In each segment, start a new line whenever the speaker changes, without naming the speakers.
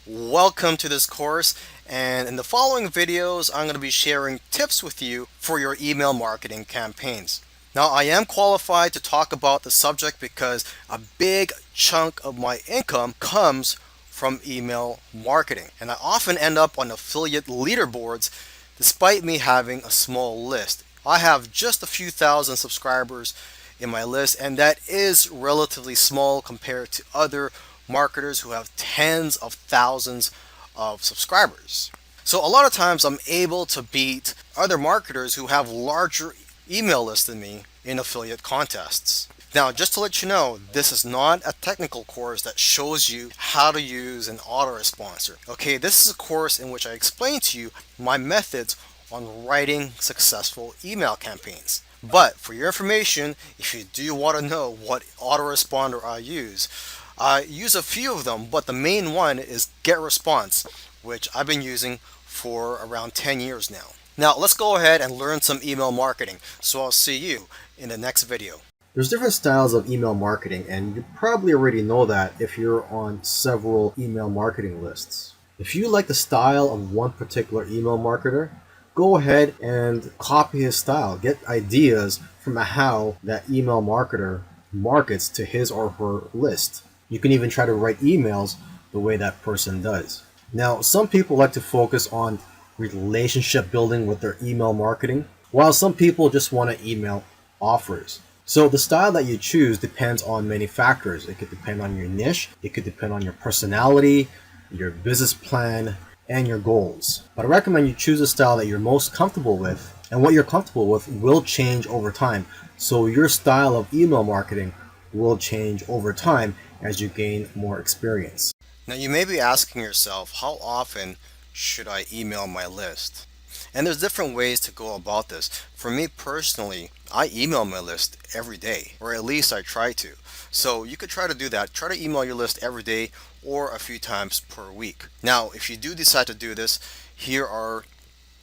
Welcome to this course, and in the following videos I'm going to be sharing tips with you for your email marketing campaigns. Now, I am qualified to talk about the subject because a big chunk of my income comes from email marketing, and I often end up on affiliate leaderboards despite me having a small list. I have just a few thousand subscribers in my list, and that is relatively small compared to other marketers who have tens of thousands of subscribers. So a lot of times I'm able to beat other marketers who have larger email lists than me in affiliate contests. Now, just to let you know, this is not a technical course that shows you how to use an autoresponsor. Okay, this is a course in which I explain to you my methods on writing successful email campaigns. But for your information, if you do want to know what autoresponder I use a few of them, but the main one is GetResponse, which I've been using for around 10 years now. Now, let's go ahead and learn some email marketing. So I'll see you in the next video.
There's different styles of email marketing, and you probably already know that if you're on several email marketing lists. If you like the style of one particular email marketer, go ahead and copy his style. Get ideas from how that email marketer markets to his or her list. You can even try to write emails the way that person does. Now, some people like to focus on relationship building with their email marketing, while some people just want to email offers. So the style that you choose depends on many factors. It could depend on your niche, it could depend on your personality, your business plan, and your goals. But I recommend you choose a style that you're most comfortable with, and what you're comfortable with will change over time. So your style of email marketing will change over time as you gain more experience.
Now, you may be asking yourself, how often should I email my list? And there's different ways to go about this. For me personally, I email my list every day, or at least I try to. So you could try to do that. Try to email your list every day or a few times per week. Now, if you do decide to do this, here are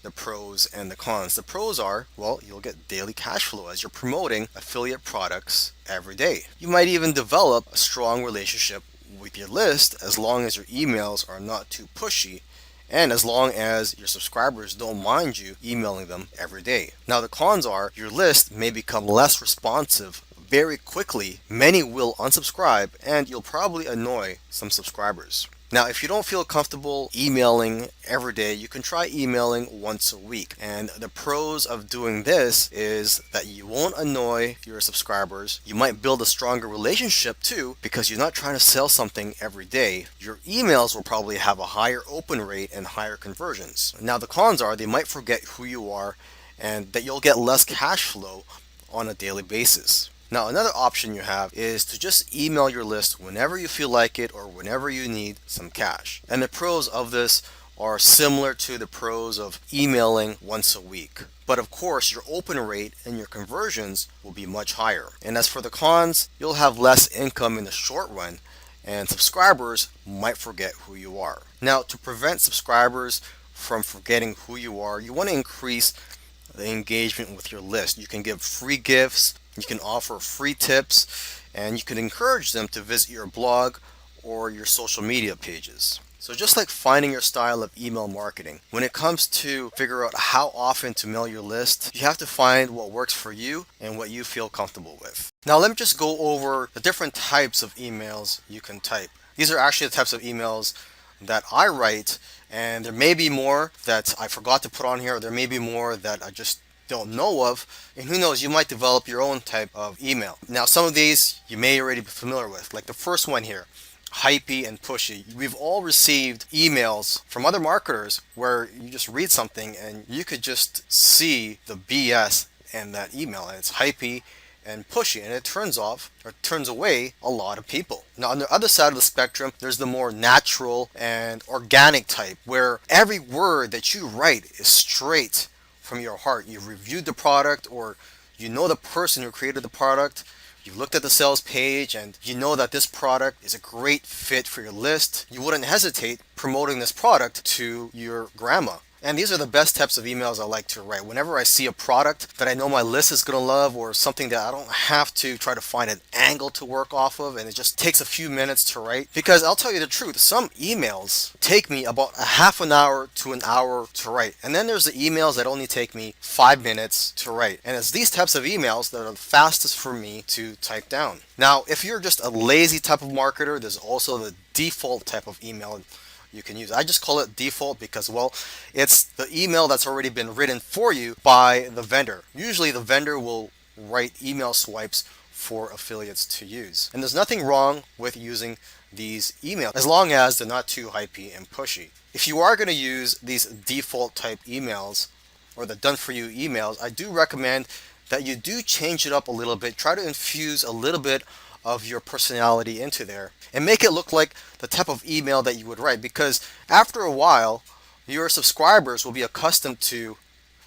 the pros and the cons. The pros are, well, you'll get daily cash flow as you're promoting affiliate products every day. You might even develop a strong relationship with your list as long as your emails are not too pushy and as long as your subscribers don't mind you emailing them every day. Now, the cons are your list may become less responsive very quickly. Many will unsubscribe and you'll probably annoy some subscribers. Now, if you don't feel comfortable emailing every day, you can try emailing once a week. And the pros of doing this is that you won't annoy your subscribers. You might build a stronger relationship too because you're not trying to sell something every day. Your emails will probably have a higher open rate and higher conversions. Now, the cons are they might forget who you are and that you'll get less cash flow on a daily basis. Now, another option you have is to just email your list whenever you feel like it or whenever you need some cash. And the pros of this are similar to the pros of emailing once a week. But of course, your open rate and your conversions will be much higher. And as for the cons, you'll have less income in the short run and subscribers might forget who you are. Now, to prevent subscribers from forgetting who you are, you want to increase the engagement with your list. You can give free gifts, you can offer free tips, and you can encourage them to visit your blog or your social media pages. So just like finding your style of email marketing, when it comes to figure out how often to mail your list, you have to find what works for you and what you feel comfortable with. Now let me just go over the different types of emails you can type. These are actually the types of emails that I write, and there may be more that I forgot to put on here, or there may be more that I just don't know of, and who knows, you might develop your own type of email. Now, some of these you may already be familiar with, like the first one here, hypey and pushy. We've all received emails from other marketers where you just read something and you could just see the BS in that email, and it's hypey and pushy, and it turns away a lot of people. Now, on the other side of the spectrum, there's the more natural and organic type, where every word that you write is straight from your heart. You've reviewed the product, or you know the person who created the product. You've looked at the sales page and you know that this product is a great fit for your list. You wouldn't hesitate promoting this product to your grandma And these are the best types of emails I like to write. Whenever I see a product that I know my list is going to love, or something that I don't have to try to find an angle to work off of, and it just takes a few minutes to write. Because I'll tell you the truth, some emails take me about a half an hour to an hour to write. And then there's the emails that only take me 5 minutes to write. And it's these types of emails that are the fastest for me to type down. Now, if you're just a lazy type of marketer, there's also the default type of email you can use. I just call it default because, well, it's the email that's already been written for you by the vendor. Usually the vendor will write email swipes for affiliates to use. And there's nothing wrong with using these emails as long as they're not too hypey and pushy. If you are going to use these default type emails or the done for you emails, I do recommend that you do change it up a little bit. Try to infuse a little bit of your personality into there and make it look like the type of email that you would write, because after a while your subscribers will be accustomed to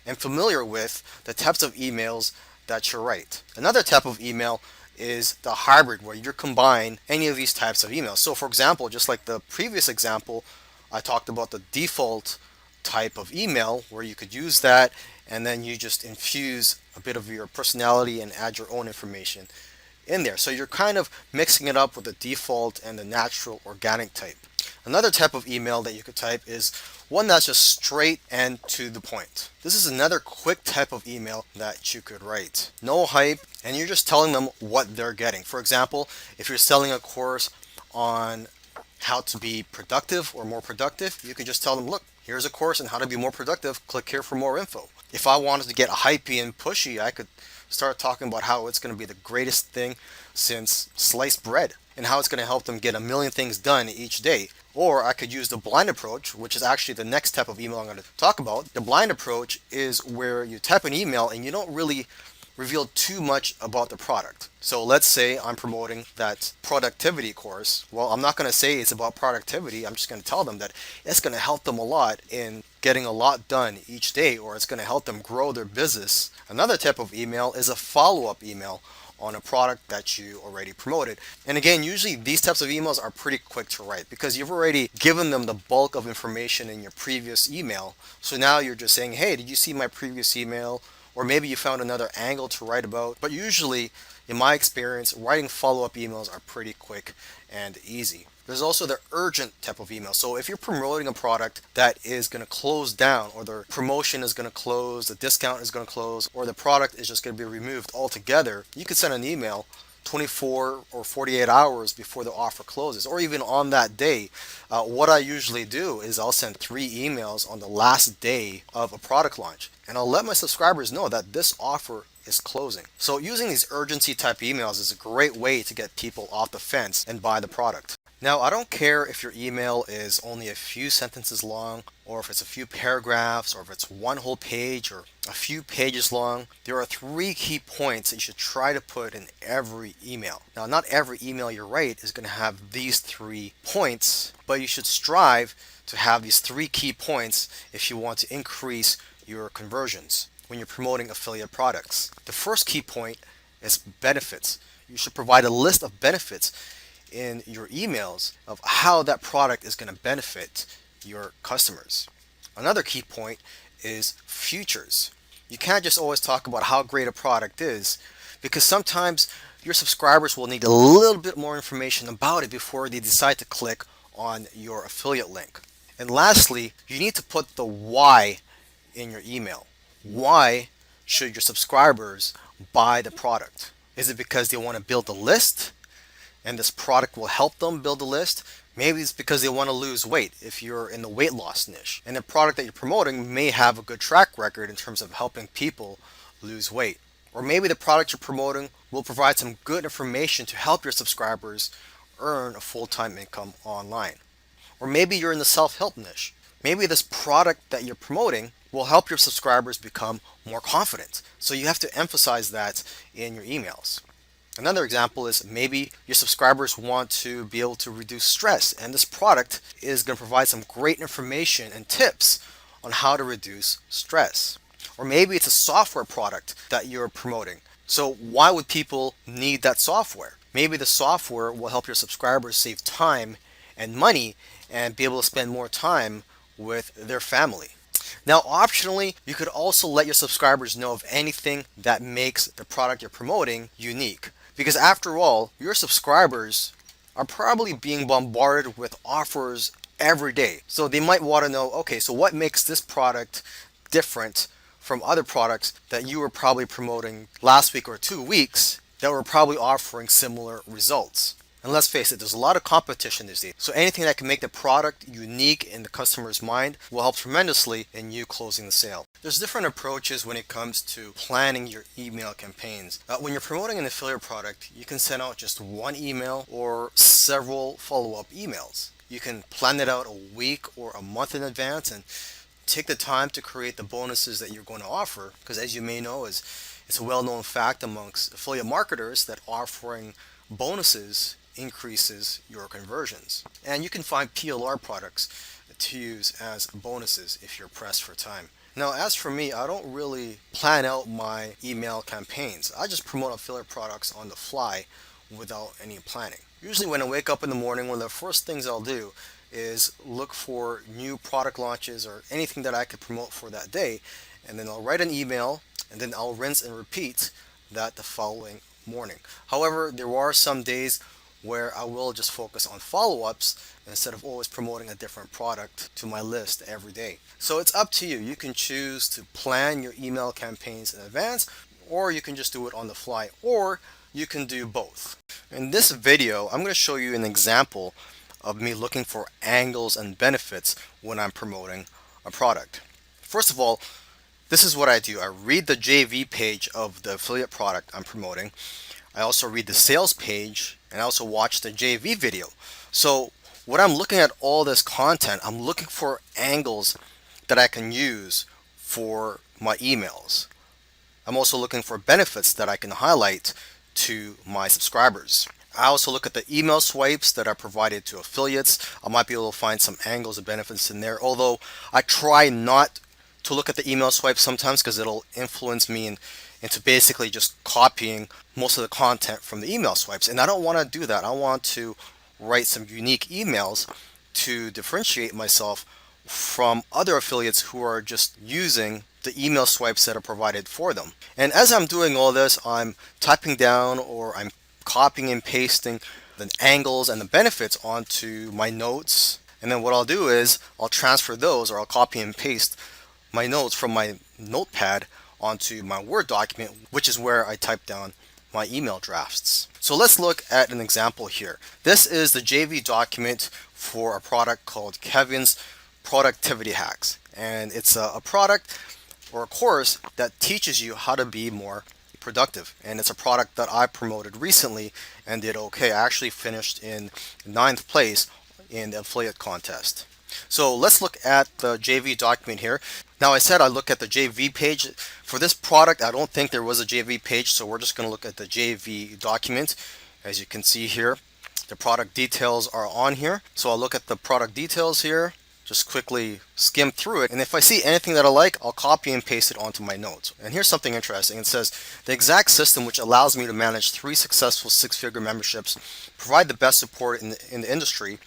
and familiar with the types of emails that you write. Another type of email is the hybrid, where you combine any of these types of emails. So for example, just like the previous example, I talked about the default type of email where you could use that and then you just infuse a bit of your personality and add your own information in there. So you're kind of mixing it up with the default and the natural organic type. Another type of email that you could type is one that's just straight and to the point. This is another quick type of email that you could write. No hype, and you're just telling them what they're getting. For example, if you're selling a course on how to be productive or more productive, you could just tell them, look, here's a course on how to be more productive. Click here for more info. If I wanted to get hypey and pushy, I could start talking about how it's going to be the greatest thing since sliced bread and how it's going to help them get a million things done each day. Or I could use the blind approach, which is actually the next type of email I'm going to talk about. The blind approach is where you type an email and you don't really reveal too much about the product. So let's say I'm promoting that productivity course. Well, I'm not going to say it's about productivity. I'm just going to tell them that it's going to help them a lot in getting a lot done each day, or it's going to help them grow their business. Another type of email is a follow-up email on a product that you already promoted. And again, usually these types of emails are pretty quick to write because you've already given them the bulk of information in your previous email. So now you're just saying, hey, did you see my previous email? Or maybe you found another angle to write about. But usually, in my experience, writing follow-up emails are pretty quick and easy. There's also the urgent type of email. So if you're promoting a product that is going to close down, or the promotion is going to close, the discount is going to close, or the product is just going to be removed altogether, you could send an email 24 or 48 hours before the offer closes, or even on that day. What I usually do is I'll send 3 emails on the last day of a product launch, and I'll let my subscribers know that this offer is closing. So using these urgency type emails is a great way to get people off the fence and buy the product. Now, I don't care if your email is only a few sentences long, or if it's a few paragraphs, or if it's one whole page, or a few pages long. There are 3 key points that you should try to put in every email. Now, not every email you write is going to have these 3 points, but you should strive to have these 3 key points if you want to increase your conversions when you're promoting affiliate products. The first key point is benefits. You should provide a list of benefits in your emails of how that product is going to benefit your customers. Another key point is futures. You can't just always talk about how great a product is, because sometimes your subscribers will need a little bit more information about it before they decide to click on your affiliate link. And lastly, you need to put the why in your email. Why should your subscribers buy the product? Is it because they want to build a list and this product will help them build a list? Maybe it's because they want to lose weight if you're in the weight loss niche, and the product that you're promoting may have a good track record in terms of helping people lose weight. Or maybe the product you're promoting will provide some good information to help your subscribers earn a full-time income online. Or maybe you're in the self-help niche. Maybe this product that you're promoting will help your subscribers become more confident. So you have to emphasize that in your emails. Another example is maybe your subscribers want to be able to reduce stress, and this product is going to provide some great information and tips on how to reduce stress. Or maybe it's a software product that you're promoting. So why would people need that software? Maybe the software will help your subscribers save time and money and be able to spend more time with their family. Now, optionally, you could also let your subscribers know of anything that makes the product you're promoting unique. Because after all, your subscribers are probably being bombarded with offers every day. So they might want to know, okay, so what makes this product different from other products that you were probably promoting last week or 2 weeks that were probably offering similar results? And let's face it, there's a lot of competition these days. So anything that can make the product unique in the customer's mind will help tremendously in you closing the sale. There's different approaches when it comes to planning your email campaigns. When you're promoting an affiliate product, you can send out just one email or several follow-up emails. You can plan it out a week or a month in advance and take the time to create the bonuses that you're going to offer, because as you may know, it's a well-known fact amongst affiliate marketers that offering bonuses increases your conversions. And you can find PLR products to use as bonuses if you're pressed for time. Now, as for me, I don't really plan out my email campaigns. I just promote affiliate products on the fly without any planning. Usually when I wake up in the morning, one of the first things I'll do is look for new product launches or anything that I could promote for that day, and then I'll write an email, and then I'll rinse and repeat that the following morning. However, there are some days where I will just focus on follow-ups instead of always promoting a different product to my list every day. So it's up to you. You can choose to plan your email campaigns in advance, or you can just do it on the fly, or you can do both. In this video, I'm going to show you an example of me looking for angles and benefits when I'm promoting a product. First of all, this is what I do. I read the JV page of the affiliate product I'm promoting. I also read the sales page, and I also watch the JV video. So when I'm looking at all this content, I'm looking for angles that I can use for my emails. I'm also looking for benefits that I can highlight to my subscribers. I also look at the email swipes that are provided to affiliates. I might be able to find some angles and benefits in there, although I try not to look at the email swipes sometimes because it'll influence me into basically just copying most of the content from the email swipes. And I don't want to do that. I want to write some unique emails to differentiate myself from other affiliates who are just using the email swipes that are provided for them. And as I'm doing all this, I'm typing down or I'm copying and pasting the angles and the benefits onto my notes. And then what I'll do is I'll transfer those, or I'll copy and paste my notes from my notepad onto my Word document, which is where I type down my email drafts. So let's look at an example here. This is the JV document for a product called Kevin's Productivity Hacks. And it's a product or a course that teaches you how to be more productive. And it's a product that I promoted recently and did okay. I actually finished in 9th place in the affiliate contest. So let's look at the JV document here. Now I said I look at the JV page. For this product, I don't think there was a JV page, so we're just going to look at the JV document. As you can see here, the product details are on here. So I'll look at the product details here, just quickly skim through it, and if I see anything that I like, I'll copy and paste it onto my notes. And here's something interesting. It says, the exact system which allows me to manage 3 successful 6-figure memberships, provide the best support in the industry,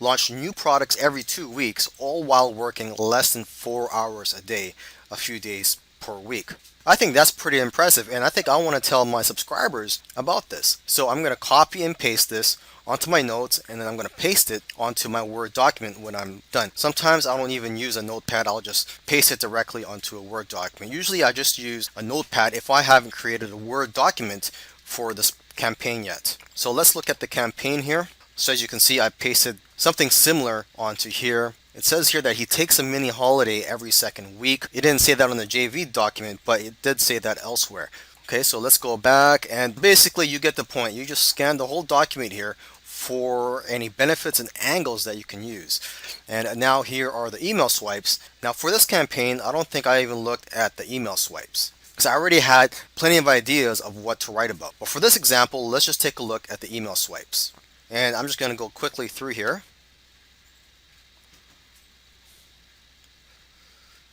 launch new products every 2 weeks, all while working less than 4 hours a day, a few days per week. I think that's pretty impressive, and I think I want to tell my subscribers about this. So I'm going to copy and paste this onto my notes, and then I'm going to paste it onto my Word document when I'm done. Sometimes I don't even use a notepad. I'll just paste it directly onto a Word document. Usually I just use a notepad if I haven't created a Word document for this campaign yet. So let's look at the campaign here. So as you can see, I pasted something similar onto here. It says here that he takes a mini holiday every second week. It didn't say that on the JV document, but it did say that elsewhere. Okay, so let's go back, and basically you get the point. You just scan the whole document here for any benefits and angles that you can use. And now here are the email swipes. Now for this campaign, I don't think I even looked at the email swipes, because I already had plenty of ideas of what to write about. But for this example, let's just take a look at the email swipes. And I'm just going to go quickly through here.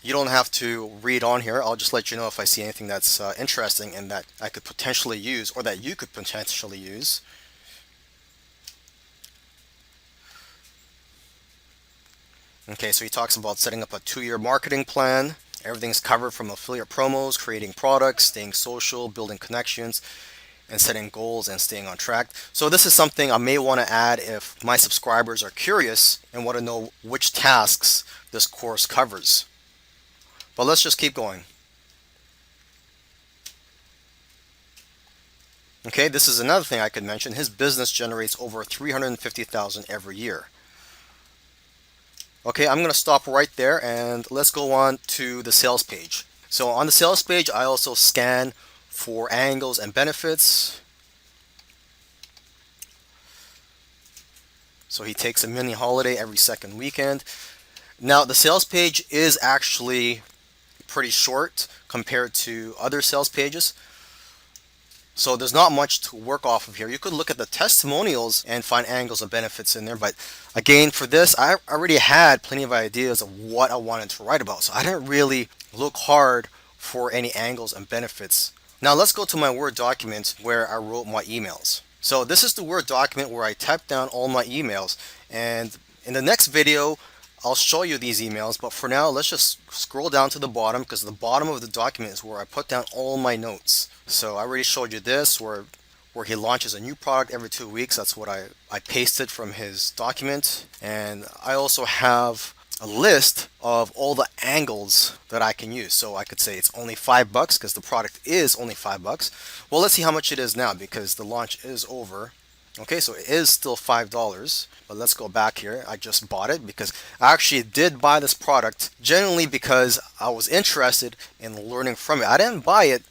You don't have to read on here. I'll just let you know if I see anything that's interesting and that I could potentially use, or that you could potentially use. Okay, so he talks about setting up a 2-year marketing plan. Everything's covered from affiliate promos, creating products, staying social, building connections, and setting goals and staying on track. So this is something I may want to add if my subscribers are curious and want to know which tasks this course covers. But let's just keep going. Okay, this is another thing I could mention. His business generates over $350,000 every year. Okay, I'm going to stop right there and let's go on to the sales page. So on the sales page, I also scan for angles and benefits. So he takes a mini holiday every second weekend. Now the sales page is actually pretty short compared to other sales pages. So there's not much to work off of here. You could look at the testimonials and find angles and benefits in there. But again, for this, I already had plenty of ideas of what I wanted to write about. So I didn't really look hard for any angles and benefits. Now let's go to my Word document where I wrote my emails. So this is the Word document where I typed down all my emails. And in the next video, I'll show you these emails. But for now, let's just scroll down to the bottom, because the bottom of the document is where I put down all my notes. So I already showed you this, where he launches a new product every 2 weeks. That's what I pasted from his document. And I also have a list of all the angles that I can use. So I could say it's only $5 because the product is only $5. Well, let's see how much it is now, because the launch is over. Okay, so it is still $5, but let's go back here. I just bought it because I actually did buy this product generally because I was interested in learning from it. I didn't buy it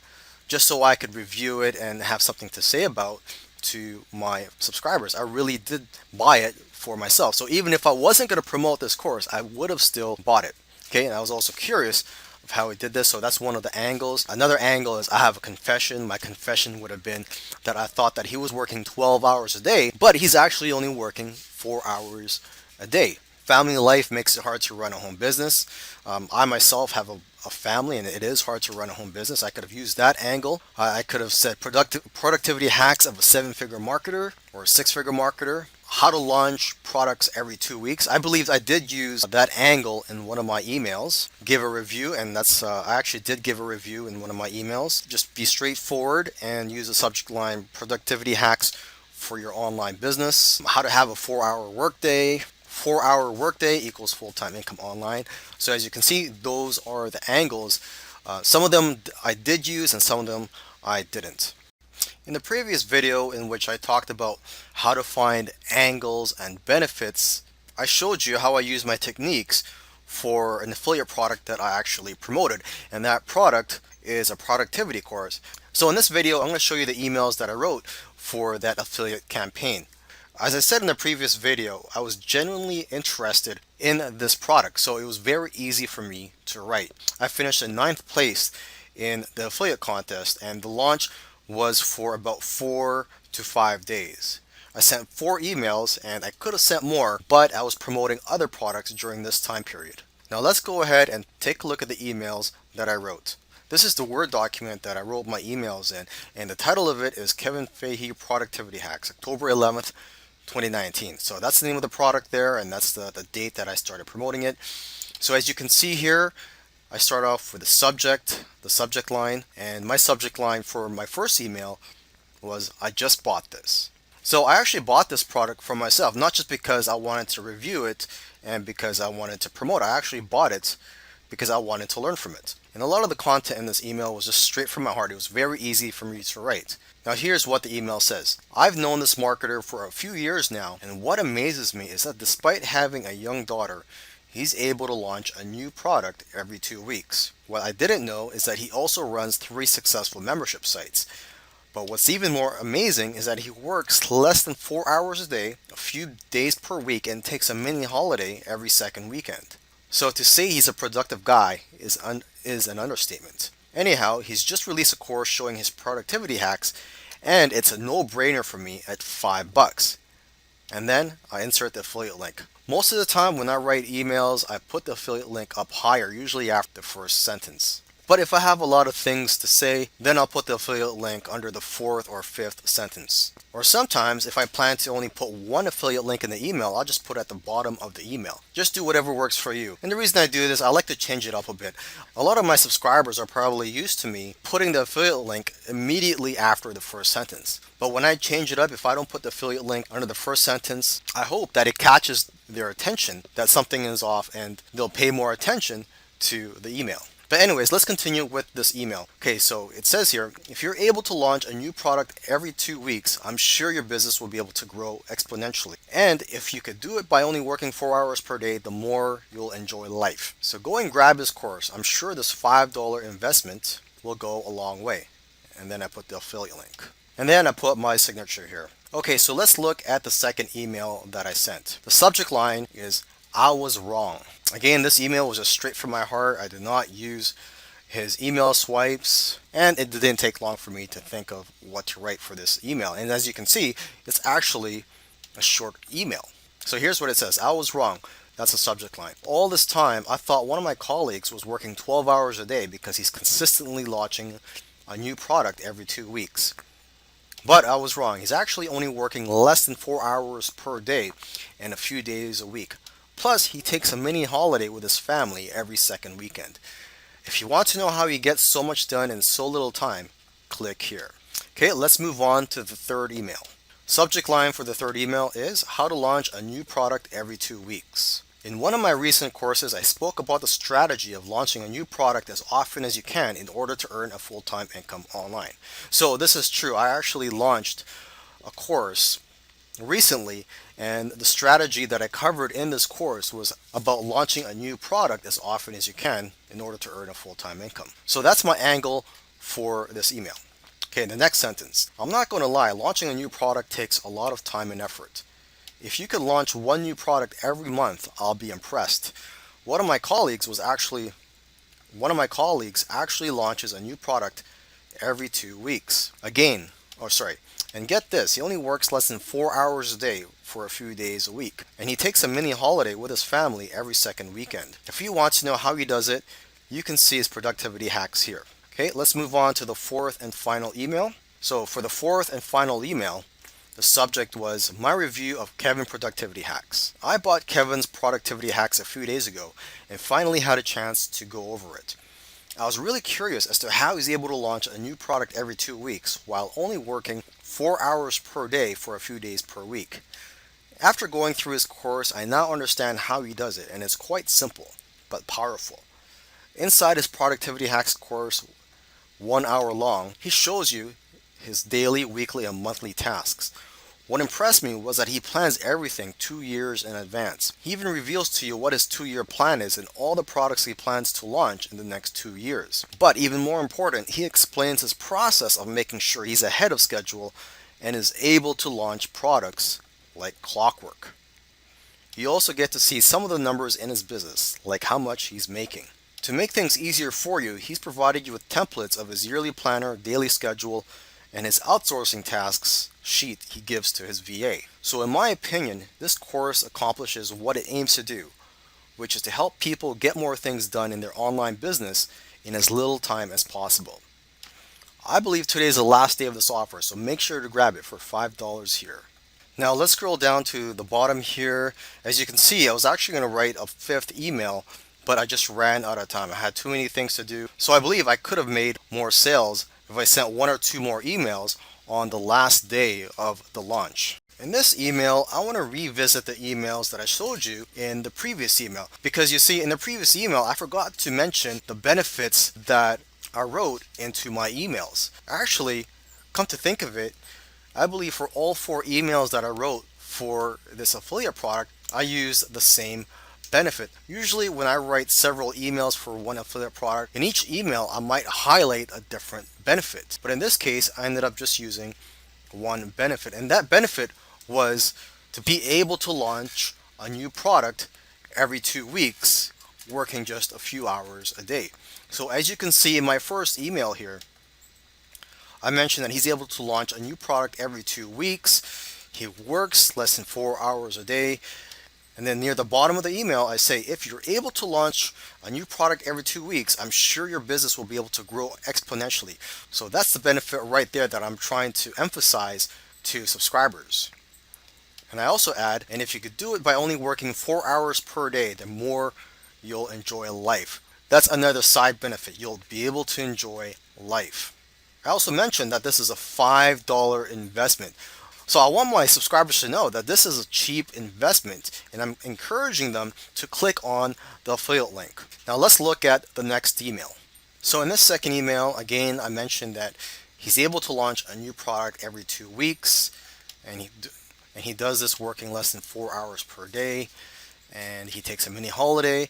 just so I could review it and have something to say about to my subscribers. I really did buy it for myself. So even if I wasn't going to promote this course, I would have still bought it. Okay, and I was also curious of how he did this. So that's one of the angles. Another angle is I have a confession. My confession would have been that I thought that he was working 12 hours a day, but he's actually only working 4 hours a day. Family life makes it hard to run a home business. I myself have a family, and it is hard to run a home business. I could have used that angle. I could have said productivity hacks of a 7-figure marketer or a 6-figure marketer. How to launch products every 2 weeks. I believe I did use that angle in one of my emails. Give a review, and that's I actually did give a review in one of my emails. Just be straightforward and use the subject line productivity hacks for your online business. How to have a 4-hour workday. 4-hour workday equals full-time income online. So as you can see, those are the angles. Some of them I did use and some of them I didn't. In the previous video, in which I talked about how to find angles and benefits, I showed you how I use my techniques for an affiliate product that I actually promoted, and that product is a productivity course. So in this video, I'm going to show you the emails that I wrote for that affiliate campaign. As I said in the previous video, I was genuinely interested in this product, so it was very easy for me to write. I finished in 9th place in the affiliate contest, and the launch was for about 4 to 5 days. I sent 4 emails, and I could have sent more, but I was promoting other products during this time period. Now let's go ahead and take a look at the emails that I wrote. This is the Word document that I wrote my emails in, and the title of it is Kevin Fahey Productivity Hacks, October 11th, 2019. So that's the name of the product there, and that's the date that I started promoting it. So as you can see here, I start off with the subject line, and my subject line for my first email was, I just bought this. So I actually bought this product for myself, not just because I wanted to review it and because I wanted to promote it. I actually bought it because I wanted to learn from it. And a lot of the content in this email was just straight from my heart. It was very easy for me to write. Now here's what the email says. I've known this marketer for a few years now, and what amazes me is that despite having a young daughter, he's able to launch a new product every 2 weeks. What I didn't know is that he also runs 3 successful membership sites. But what's even more amazing is that he works less than 4 hours a day, a few days per week, and takes a mini holiday every second weekend. So to say he's a productive guy is an understatement. Anyhow, he's just released a course showing his productivity hacks, and it's a no-brainer for me at $5. And then I insert the affiliate link. Most of the time when I write emails, I put the affiliate link up higher, usually after the first sentence. But if I have a lot of things to say, then I'll put the affiliate link under the fourth or fifth sentence. Or sometimes, if I plan to only put one affiliate link in the email, I'll just put it at the bottom of the email. Just do whatever works for you. And the reason I do this, I like to change it up a bit. A lot of my subscribers are probably used to me putting the affiliate link immediately after the first sentence. But when I change it up, if I don't put the affiliate link under the first sentence, I hope that it catches their attention, that something is off, and they'll pay more attention to the email. But anyways, let's continue with this email. Okay, so it says here, if you're able to launch a new product every 2 weeks, I'm sure your business will be able to grow exponentially. And if you could do it by only working 4 hours per day, the more you'll enjoy life. So go and grab his course. I'm sure this $5 investment will go a long way. And then I put the affiliate link. And then I put my signature here. Okay, so let's look at the second email that I sent. The subject line is, I was wrong. Again, this email was just straight from my heart. I did not use his email swipes, and it didn't take long for me to think of what to write for this email. And as you can see, it's actually a short email. So here's what it says. I was wrong. That's the subject line. All this time, I thought one of my colleagues was working 12 hours a day because he's consistently launching a new product every 2 weeks. But I was wrong. He's actually only working less than 4 hours per day and a few days a week. Plus, he takes a mini holiday with his family every second weekend. If you want to know how he gets so much done in so little time, click here. Okay, let's move on to the third email. Subject line for the third email is how to launch a new product every 2 weeks. In one of my recent courses, I spoke about the strategy of launching a new product as often as you can in order to earn a full-time income online. So this is true. I actually launched a course recently, and the strategy that I covered in this course was about launching a new product as often as you can in order to earn a full-time income. So that's my angle for this email. Okay, the next sentence. I'm not going to lie, launching a new product takes a lot of time and effort. If you could launch one new product every month, I'll be impressed. One of my colleagues actually launches a new product every 2 weeks. And get this, he only works less than 4 hours a day for a few days a week. And he takes a mini holiday with his family every second weekend. If you want to know how he does it, you can see his productivity hacks here. Okay, let's move on to the fourth and final email. So for the fourth and final email, the subject was my review of Kevin Productivity Hacks. I bought Kevin's Productivity Hacks a few days ago and finally had a chance to go over it. I was really curious as to how he's able to launch a new product every 2 weeks while only working 4 hours per day for a few days per week. After going through his course, I now understand how he does it, and it's quite simple but powerful. Inside his Productivity Hacks course, 1 hour long, he shows you his daily, weekly, and monthly tasks. What impressed me was that he plans everything 2 years in advance. He even reveals to you what his 2-year plan is and all the products he plans to launch in the next 2 years. But even more important, he explains his process of making sure he's ahead of schedule and is able to launch products like clockwork. You also get to see some of the numbers in his business, like how much he's making. To make things easier for you, he's provided you with templates of his yearly planner, daily schedule, and his outsourcing tasks sheet he gives to his VA. So in my opinion, this course accomplishes what it aims to do, which is to help people get more things done in their online business in as little time as possible. I believe today is the last day of this offer, so make sure to grab it for $5 here. Now let's scroll down to the bottom here. As you can see, I was actually going to write a fifth email, but I just ran out of time. I had too many things to do. So I believe I could have made more sales if I sent 1 or 2 more emails on the last day of the launch. In this email, I want to revisit the emails that I showed you in the previous email. Because you see, in the previous email, I forgot to mention the benefits that I wrote into my emails. Actually, come to think of it, I believe for all 4 emails that I wrote for this affiliate product, I used the same benefit. Usually when I write several emails for one affiliate product, in each email I might highlight a different benefit. But in this case, I ended up just using one benefit. And that benefit was to be able to launch a new product every 2 weeks, working just a few hours a day. So as you can see in my first email here, I mentioned that he's able to launch a new product every 2 weeks. He works less than 4 hours a day. And then near the bottom of the email, I say, if you're able to launch a new product every 2 weeks, I'm sure your business will be able to grow exponentially. So that's the benefit right there that I'm trying to emphasize to subscribers. And I also add, and if you could do it by only working 4 hours per day, the more you'll enjoy life. That's another side benefit. You'll be able to enjoy life. I also mentioned that this is a $5 investment. So I want my subscribers to know that this is a cheap investment, and I'm encouraging them to click on the affiliate link. Now let's look at the next email. So in this second email, again, I mentioned that he's able to launch a new product every 2 weeks, and he does this working less than 4 hours per day, and he takes a mini holiday.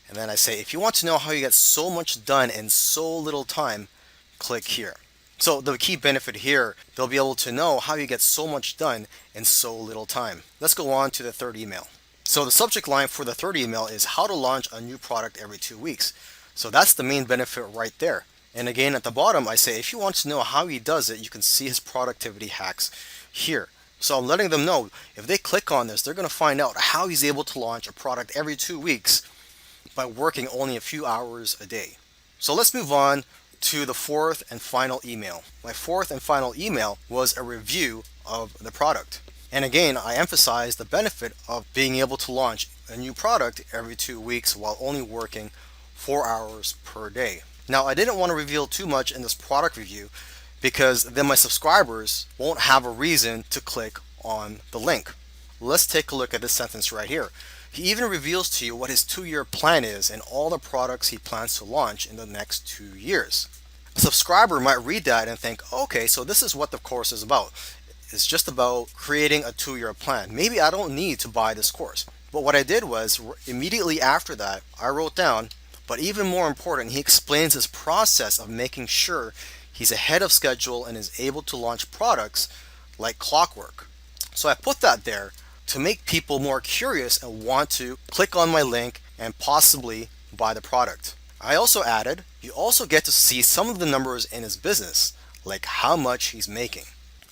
And then I say, if you want to know how you get so much done in so little time, click here. So the key benefit here, they'll be able to know how you get so much done in so little time. Let's go on to the third email. So the subject line for the third email is how to launch a new product every 2 weeks. So that's the main benefit right there. And again, at the bottom, I say, if you want to know how he does it, you can see his productivity hacks here. So I'm letting them know if they click on this, they're going to find out how he's able to launch a product every 2 weeks by working only a few hours a day. So let's move on to the fourth and final email. My fourth and final email was a review of the product. And again, I emphasize the benefit of being able to launch a new product every 2 weeks while only working 4 hours per day. Now, I didn't want to reveal too much in this product review because then my subscribers won't have a reason to click on the link. Let's take a look at this sentence right here. He even reveals to you what his 2-year plan is and all the products he plans to launch in the next 2 years. A subscriber might read that and think, okay, so this is what the course is about. It's just about creating a 2-year plan. Maybe I don't need to buy this course. But what I did was, immediately after that, I wrote down, but even more important, he explains his process of making sure he's ahead of schedule and is able to launch products like clockwork. So I put that there to make people more curious and want to click on my link and possibly buy the product. I also added, you also get to see some of the numbers in his business, like how much he's making.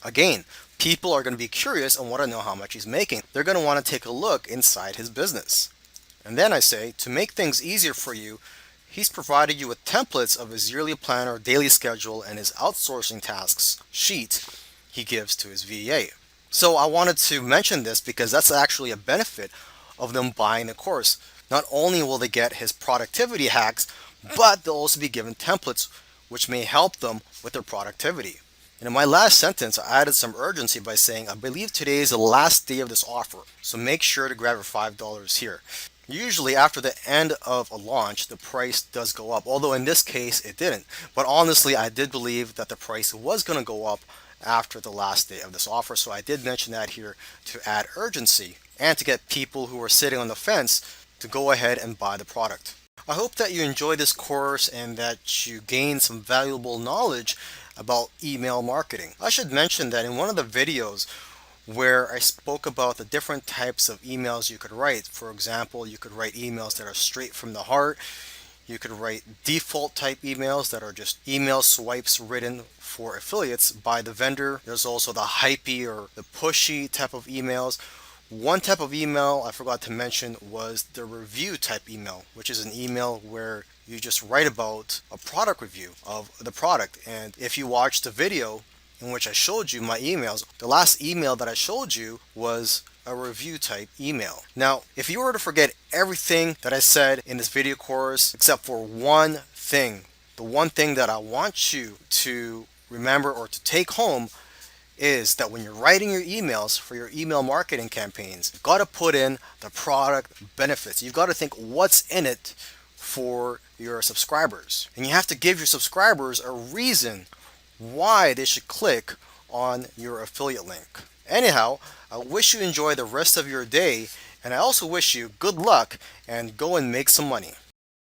Again, people are going to be curious and want to know how much he's making. They're going to want to take a look inside his business. And then I say, to make things easier for you, he's provided you with templates of his yearly planner, daily schedule, and his outsourcing tasks sheet he gives to his VA. So I wanted to mention this because that's actually a benefit of them buying the course. Not only will they get his productivity hacks, but they'll also be given templates which may help them with their productivity. And in my last sentence, I added some urgency by saying, I believe today is the last day of this offer, so make sure to grab your $5 here. Usually after the end of a launch, the price does go up, although in this case it didn't. But honestly, I did believe that the price was going to go up after the last day of this offer, so I did mention that here to add urgency and to get people who are sitting on the fence to go ahead and buy the product. I hope that you enjoy this course and that you gain some valuable knowledge about email marketing. I should mention that in one of the videos where I spoke about the different types of emails you could write, for example, you could write emails that are straight from the heart. You could write default type emails that are just email swipes written for affiliates by the vendor. There's also the hypey or the pushy type of emails. One type of email I forgot to mention was the review type email, which is an email where you just write about a product review of the product. And if you watch the video in which I showed you my emails, the last email that I showed you was a review type email. Now, if you were to forget everything that I said in this video course except for one thing, the one thing that I want you to remember or to take home is that when you're writing your emails for your email marketing campaigns, you've got to put in the product benefits. You've got to think what's in it for your subscribers. And you have to give your subscribers a reason why they should click on your affiliate link. Anyhow, I wish you enjoy the rest of your day, and I also wish you good luck and go and make some money.